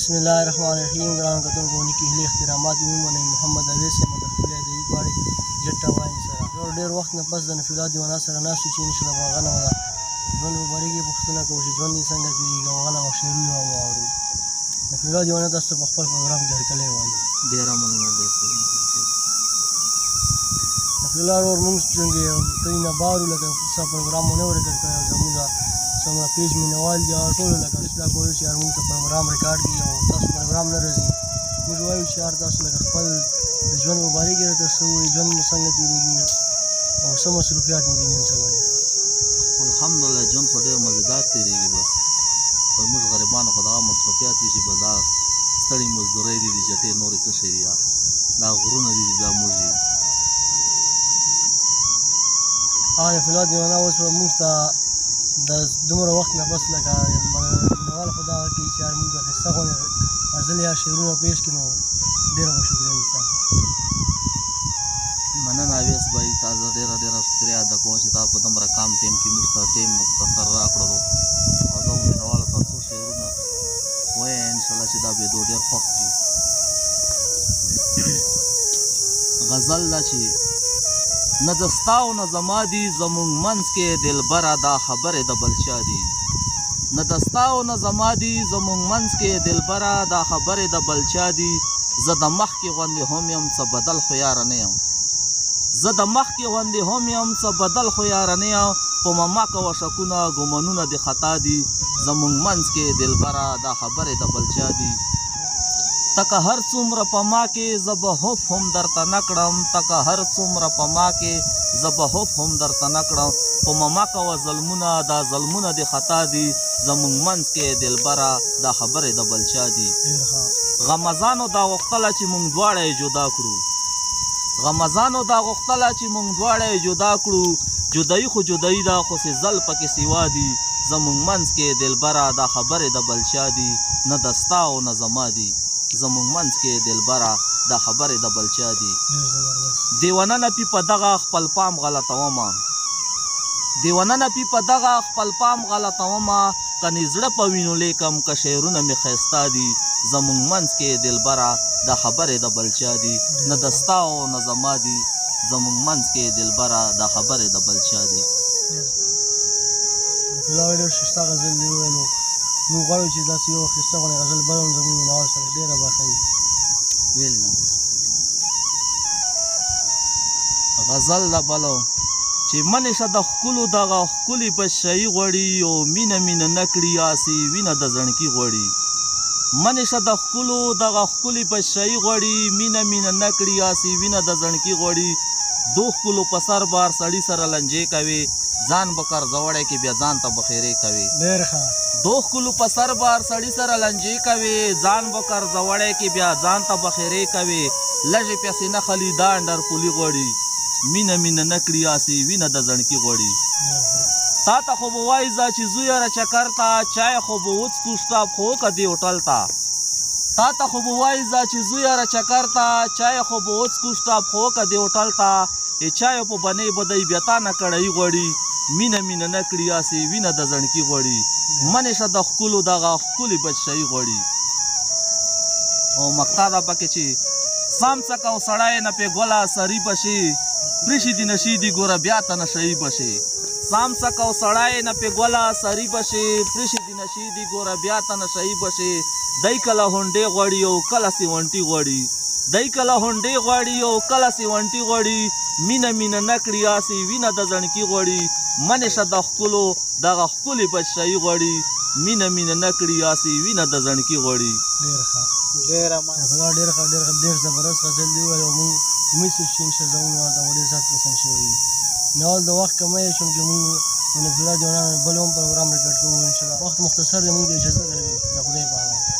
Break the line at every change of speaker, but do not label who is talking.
بسم الله الرحمن الرحیم. ګرانو کتونکو نیکې هیلې احترامات ومنئ. محمد اویس یم د خپلې ادبي غاړې جټه واین سره ډېر وخت نه پس د نفیلا دیوانه سره ناست یو چې انشاءالله به هغه نغمه ده ژوند مبارک یې پوښتنه کوو چې ژوند یې څنګه تېرېږي او هغه نغمه شعرونه هم واورو. نفیلا دیوانه تاسو ته په خپل پروګرام کې هرکلی وایم.
ډېره مننه.
نفیلا ورور موږ څنګه کلي نه بار وو لکه څه پروګرام مو نه و ریکارډ کړی او زموږ څومره پیج مینوال دي هغه ټولو لکه دا کولی چې یار موږ ته پروګرام ریکارډ کړي او تاسو پروګرام نه راځي. موږ وایو چې یار تاسو لکه خپل د ژوند مبارک یې راته څه ووایي، ژوند مو څنګه تېرېږي او څه مصروفیات مو دي نن سبا.
الحمدلله ژوند خو ډېر مزېدار تېرېږي. بس خو موږ غریبانو خو دغه مصروفیات دي چې بس دا ستړې مزدورۍ دي، د جټې نورې څه شی دي، دا غرونه دي، دا موږ دي.
هغه نفیلا دیوانه اوس به موږ ته د دومره وخت نه پس لکه مینوال خو دغه کوي چې یار موږ ته ښایسته غوندې غزل یا شعرونه پیش کړي نو ډېره به شکریه وي ستا.
مننه اویس بھائی، تا زه ډېره شکریه ادا کوم چې تا په دومره کم ټایم کې موږ ته ټایم مختصر راکړلو او زه مینوالو ته څو شعرونه ووایم انشاءالله چې دا بېدو ډېر خوښ شي. غزل ده چې نه د ستا او نه زما دي زمونږ منځ کې دلبره دا خبرې د بل چا دي. نه د ستا او نه زما دي زمونږ منځ کې دلبره دا خبرې د بل چا دي. زه د مخکې غوندې هم یم څه بدل خو یاره نه یم. زه د مخکې غوندې هم یم څه بدل خو یاره نه یم. په مما کوه شکونه ګمنونه د خطا دي. زمونږ منځ کې دلبره دا خبرې د بل چا دي. تکه هر څومره په ما کې زه به هف هم درته نه کړم. تکه هر څومره په ما کې زه به هف هم درته نه کړم. په مما کوه ظلمونه دا ظلمونه د خطا دي. زمونږ منځ کې دلبره دا خبرې د بل چا دي. غمزانو دا غوښتله چې مونږ دواړه یې جدا کړو. غمزانو دا غوښتله چې مونږ دواړه یې جدا کړو. جدایي خو جدایي ده خو سزل پکې سوا دي. زمونږ منځ کې دلبره دا خبرې د بل چا دي. نه د ستا او نه زما دي زمونږ منځ کې دلبره دا خبرې د بل چا دي. دیوانه نپي په دغه خپل پام غلطومه. دیوانه نپي په دغه خپل پام غلطومه. کنې زړه په وینو لیکم که شعرونه مې ښایسته دي. زمونږ منځ کې دلبره دا خبرې د بل چا دي. نه د ستا او نه زما دي زمونږ منځ کې دلبره دا خبرې د بل چا دي.
نفیلا ډېر ښایسته غزل دې وویلو. موږ غواړو چې داسې یو ښایسته غوندې غزل بل هم زموږ مینوال سره ډېره به ښایي.
غزل ده بلو چې منې شه د ښکلو دغه ښکلي بچشایي غواړي او مینه مینه نه کړي هسې وینه د زړکي غواړي. منې شه د ښکلو دغه ښکلي بچشایي غواړي مینه مینه نه کړي هسې وینه د زړکي غواړي. دو ښکلو په سر بار سړي سره لنجې کوي ځان به قرضوړی کې بیا ځان ته بخیرې کوي.
ډېر ښه.
دو ښکلو په سر بار سړي سره لنجې کوي ځان به قرضوړی کې بیا ځان ته بخیرې کوي. لږې پیسې نه خلي دا انډر پولي غواړي مینه مینه نه کړي هسې وینه د زړکي غواړي. تا ته خو به وایي ځه چې زو یاره چکر ته چای خو به وڅکو سټاپ خو وکړه دې هوټل ته. تا ته خو به وایي ځه چې زو یاره چکر ته چای خو به وڅکو سټاپ خو وکړه دې هوټل ته. چایو په بنۍ به دی بیا تا نه کړی غواړي مینه مینه نه کړي هسې وینه د زړکي غواړي. منې شه د ښکلو دغه ښکلي بچشایي غواړي. او مقطع ده پکې چې سام څه کو سړی نه پې ګوله سري بشي پرېښي دي نشي دي ګوره بیا ته نشهیي بشي. سام څه کو سړی نه پې ګوله سري بشي پرېښي دي نشي دي ګوره بیا ته نشهیي بشي. دی کله هونډې غواړي او کله سیونټي غواړي. دی کله هونډې غواړي او کله سیونټي غواړي. مینه مینه نه کړي هسې وینه د زړکي غواړي. منې شه د ښکلو دغه ښکلي بچشایي غواړي مینه مینه نه کړي هسې وینه د زړکي غواړي.
ډېر ښه. ډېر ښه ډېر زبردست غزل دی وویل او موږ امید څه چې انشاءالله زموږ مینوال ته به ډېر زیات پسند شوی وي. مینوال د وخت کمی یې چونکې موږ د نفیلا دیوانه بل هم پروګرام ریکارډ کوو انشاءالله. وخت مختصر دی موږ ته اجازه راکړئ. د خدای په امان.